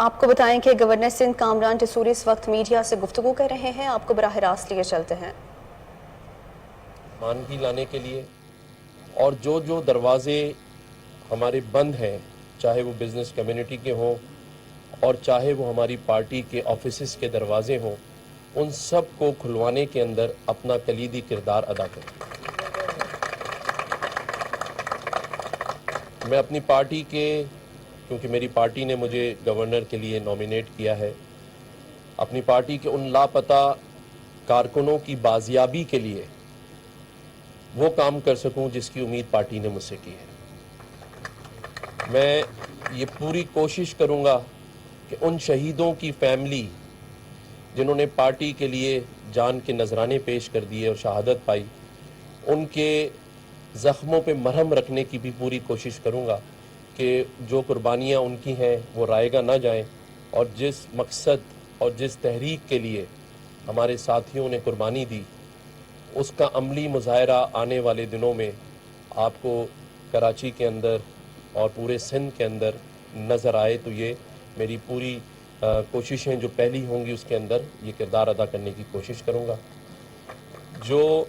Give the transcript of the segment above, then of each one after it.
آپ کو بتائیں کہ گورنر سندھ کامران ٹسوری اس وقت میڈیا سے گفتگو کر رہے ہیں، آپ کو براہ راست لیے چلتے ہیں۔ مانگی لانے کے لیے اور جو دروازے ہمارے بند ہیں، چاہے وہ بزنس کمیونٹی کے ہوں اور چاہے وہ ہماری پارٹی کے آفیسز کے دروازے ہوں، ان سب کو کھلوانے کے اندر اپنا کلیدی کردار ادا کریں۔ میں اپنی پارٹی کے، کیونکہ میری پارٹی نے مجھے گورنر کے لیے نامینیٹ کیا ہے، اپنی پارٹی کے ان لاپتہ کارکنوں کی بازیابی کے لیے وہ کام کر سکوں جس کی امید پارٹی نے مجھ سے کی ہے۔ میں یہ پوری کوشش کروں گا کہ ان شہیدوں کی فیملی جنہوں نے پارٹی کے لیے جان کے نذرانے پیش کر دیے اور شہادت پائی، ان کے زخموں پہ مرہم رکھنے کی بھی پوری کوشش کروں گا کہ جو قربانیاں ان کی ہیں وہ رائیگاں نہ جائیں، اور جس مقصد اور جس تحریک کے لیے ہمارے ساتھیوں نے قربانی دی، اس کا عملی مظاہرہ آنے والے دنوں میں آپ کو کراچی کے اندر اور پورے سندھ کے اندر نظر آئے، تو یہ میری پوری کوششیں جو پہلی ہوں گی اس کے اندر یہ کردار ادا کرنے کی کوشش کروں گا۔ جو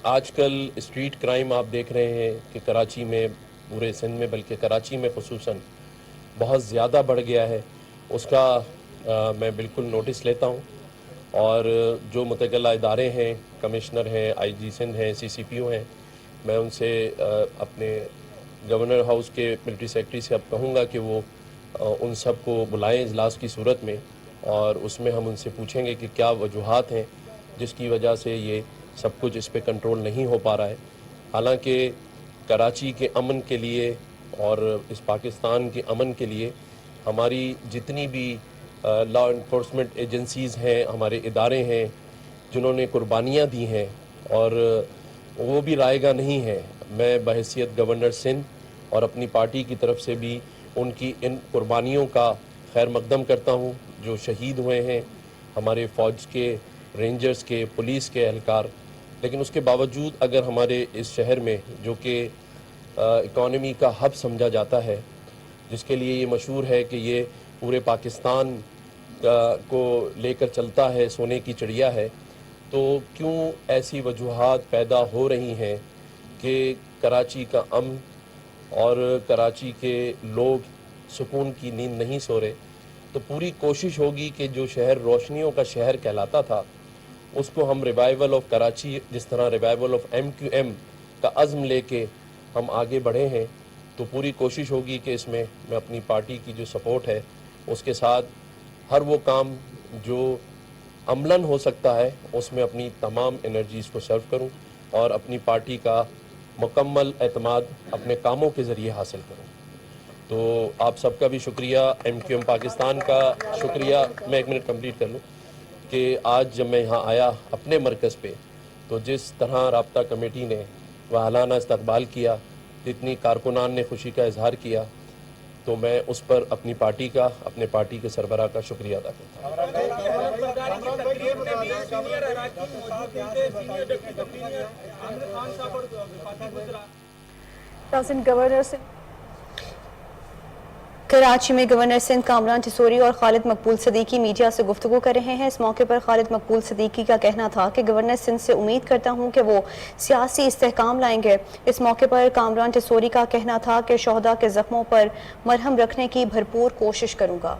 آج کل اسٹریٹ کرائم آپ دیکھ رہے ہیں کہ کراچی میں، پورے سندھ میں، بلکہ کراچی میں خصوصاً بہت زیادہ بڑھ گیا ہے، اس کا میں بالکل نوٹس لیتا ہوں، اور جو متعلقہ ادارے ہیں، کمشنر ہیں، آئی جی سندھ ہیں، سی سی پی او ہیں، میں ان سے اپنے گورنر ہاؤس کے ملٹری سیکرٹری سے اب کہوں گا کہ وہ ان سب کو بلائیں اجلاس کی صورت میں، اور اس میں ہم ان سے پوچھیں گے کہ کیا وجوہات ہیں جس کی وجہ سے یہ سب کچھ اس پہ کنٹرول نہیں ہو پا رہا ہے۔ حالانکہ کراچی کے امن کے لیے اور اس پاکستان کے امن کے لیے ہماری جتنی بھی لا انفورسمنٹ ایجنسیز ہیں، ہمارے ادارے ہیں جنہوں نے قربانیاں دی ہیں، اور وہ بھی رائیگاں نہیں ہیں، میں بحیثیت گورنر سندھ اور اپنی پارٹی کی طرف سے بھی ان کی ان قربانیوں کا خیر مقدم کرتا ہوں جو شہید ہوئے ہیں، ہمارے فوج کے، رینجرز کے، پولیس کے اہلکار۔ لیکن اس کے باوجود اگر ہمارے اس شہر میں، جو کہ اکانومی کا ہب سمجھا جاتا ہے، جس کے لیے یہ مشہور ہے کہ یہ پورے پاکستان کو لے کر چلتا ہے، سونے کی چڑیا ہے، تو کیوں ایسی وجوہات پیدا ہو رہی ہیں کہ کراچی کا امن اور کراچی کے لوگ سکون کی نیند نہیں سو رہے؟ تو پوری کوشش ہوگی کہ جو شہر روشنیوں کا شہر کہلاتا تھا، اس کو ہم ریوائیول آف کراچی، جس طرح revival of M Q M کا عزم لے کے ہم آگے بڑھے ہیں، تو پوری کوشش ہوگی کہ اس میں اپنی پارٹی کی جو سپورٹ ہے اس کے ساتھ ہر وہ کام جو عملاً ہو سکتا ہے اس میں اپنی تمام انرجیز کو سرو کروں اور اپنی پارٹی کا مکمل اعتماد اپنے کاموں کے ذریعے حاصل کروں۔ تو آپ سب کا بھی شکریہ، ایم کیو ایم پاکستان کا شکریہ۔ میں ایک منٹ کمپلیٹ کر لوں کہ آج جب میں یہاں آیا اپنے مرکز پہ، تو جس طرح رابطہ کمیٹی نے وحالانہ استقبال کیا، جتنی کارکنان نے خوشی کا اظہار کیا، تو میں اس پر اپنی پارٹی کا، اپنے پارٹی کے سربراہ کا شکریہ ادا کرتا ہوں۔ کراچی میں گورنر سندھ کامران ٹسوری اور خالد مقبول صدیقی میڈیا سے گفتگو کر رہے ہیں۔ اس موقع پر خالد مقبول صدیقی کا کہنا تھا کہ گورنر سندھ سے امید کرتا ہوں کہ وہ سیاسی استحکام لائیں گے۔ اس موقع پر کامران ٹسوری کا کہنا تھا کہ شہداء کے زخموں پر مرہم رکھنے کی بھرپور کوشش کروں گا۔